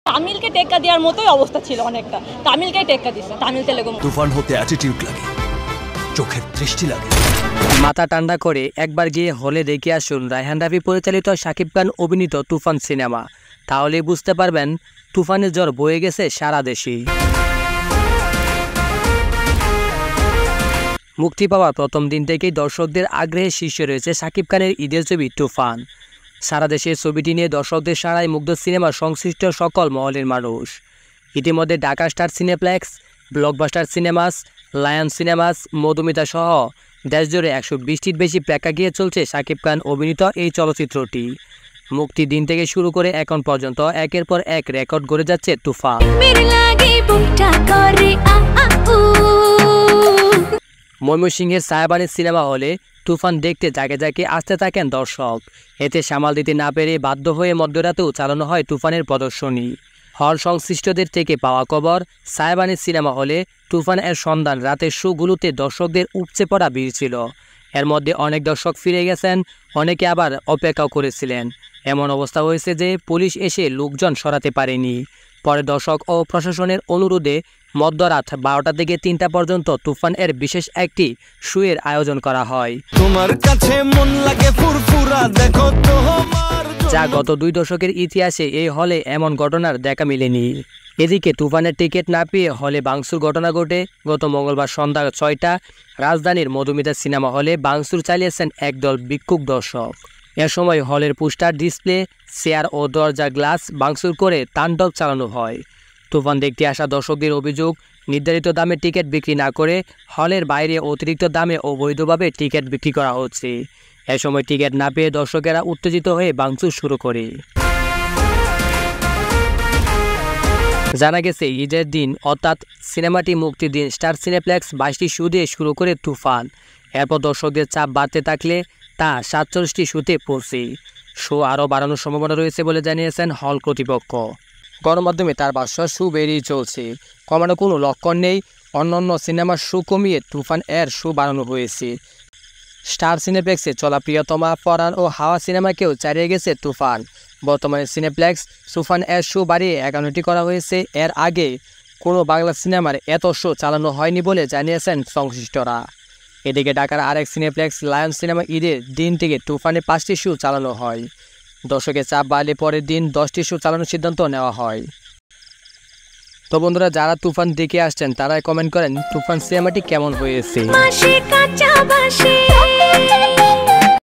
তামিলকে টেক্কা দেওয়ার মতোই অবস্থা ছিল অনেকটা, তামিলকে টেক্কা দিচ্ছে, তামিল তেলেগু। তুফান হতে অ্যাটিটিউড লাগে, চোখের দৃষ্টি লাগে। মাথা ঠান্ডা করে একবার গিয়ে হলে দেখে আসুন রায়হান রাফি পরিচালিত শাকিব খান অভিনীত তুফান সিনেমা, তাহলে বুঝতে পারবেন তুফানের জ্বর বয়ে গেছে সারা দেশে। মুক্তি পাওয়ার প্রথম দিন থেকেই দর্শকদের আগ্রহের শীর্ষে রয়েছে শাকিব খানের ঈদের ছবি তুফান। সারা দেশে ছবিটি নিয়ে দর্শকদের সারায় মুগ্ধ সিনেমার সংশ্লিষ্ট সকল মহলের মানুষ। ইতিমধ্যে Dhaka star cineplex, blockbuster cinemas, lion cinemas, Madhumita সহ দেশজুড়ে 120টির বেশি প্রেক্ষাগৃহে চলছে শাকিব খান অভিনীত এই চলচ্চিত্রটি। মুক্তির দিন থেকে শুরু করে এখন পর্যন্ত একের পর এক রেকর্ড গড়ে যাচ্ছে তুফান। ময়মনসিংহের সায়াবানের সিনেমা হলে তুফান দেখতে জায়গায় জায়গায় আসতে থাকেন দর্শক। এতে সামাল দিতে না পেরে বাধ্য হয়ে মধ্যরাতেও চালানো হয় তুফানের প্রদর্শনী। হল সংশ্লিষ্টদের থেকে পাওয়া খবর, সায়াবানের সিনেমা হলে তুফান এর সন্ধান রাতের শোগুলোতে দর্শকদের উপচে পড়া ভিড় ছিল। এর মধ্যে অনেক দর্শক ফিরে গেছেন, অনেকে আবার অপেক্ষাও করেছিলেন। এমন অবস্থা হয়েছে যে পুলিশ এসে লোকজন সরাতে পারেনি। পরে দর্শক ও প্রশাসনের অনুরোধে মধ্যরাত 12টা থেকে 3টা পর্যন্ত তুফান এর বিশেষ একটি শোয়ের আয়োজন করা হয়। তোমার কাছে মন লাগে ফুরফুরা, দেখো তোমার যা গত 2 দশকের ইতিহাসে এই হলে এমন ঘটনার দেখা মিলেনি। এদিকে তুফানের টিকিট না পেয়ে হলে ভাঙচুর ঘটনা ঘটে। গত মঙ্গলবার সন্ধ্যা 6টা রাজধানীর মধুমিতা সিনেমা হলে ভাঙচুর চালিয়েছেন একদল ভিক্ষুক দর্শক। এ সময় হলের পোস্টার, ডিসপ্লে, চেয়ার ও দরজা গ্লাস ভাঙচুর করে তাণ্ডব চালানো হয়। তুফান দেখতে আসা দর্শকদের অভিযোগ, নির্ধারিত দামে টিকিট বিক্রি না করে হলের বাইরে অতিরিক্ত দামে অবৈধভাবে টিকিট বিক্রি করা হচ্ছে। এ সময় টিকিট না পেয়ে দর্শকেরা উত্তেজিত হয়ে ভাঙচুর শুরু করে। জানা গেছে ঈদের দিন অর্থাৎ সিনেমাটি মুক্তির দিন স্টার সিনেপ্লেক্স 22টি শো দিয়ে শুরু করে তুফান। এরপর দর্শকদের চাপ বাড়তে থাকলে তা 47টি শোতে পৌঁছে। শো আরও বাড়ানোর সম্ভাবনা রয়েছে বলে জানিয়েছেন হল কর্তৃপক্ষ। গণমাধ্যমে তার ভাষ্য, শো বেরিয়ে চলছে, কমানো কোনো লক্ষণ নেই। অন্যান্য সিনেমার শো কমিয়ে তুফান এর শো বাড়ানো হয়েছে। স্টার সিনেপ্লেক্সে চলা প্রিয়তমা, পরাণ ও হাওয়া সিনেমাকেও ছাড়িয়ে গেছে তুফান। বর্তমানে সিনেপ্লেক্স তুফান এর শো বাড়িয়ে 51টি করা হয়েছে। এর আগে কোনো বাংলা সিনেমার এত শো চালানো হয়নি বলে জানিয়েছেন সংশ্লিষ্টরা। এদিকে ঢাকার আরেক সিনেপ্লেক্স লায়ন সিনেমা ঈদের দিন থেকে তুফানে 5টি শো চালানো হয়। দর্শকের চাপ বাড়লে পরের দিন 10টি শো চালানোর সিদ্ধান্ত নেওয়া হয়। তো বন্ধুরা, যারা তুফান দেখে আসছেন তারাই কমেন্ট করেন তুফান সিনেমাটি কেমন হয়েছে।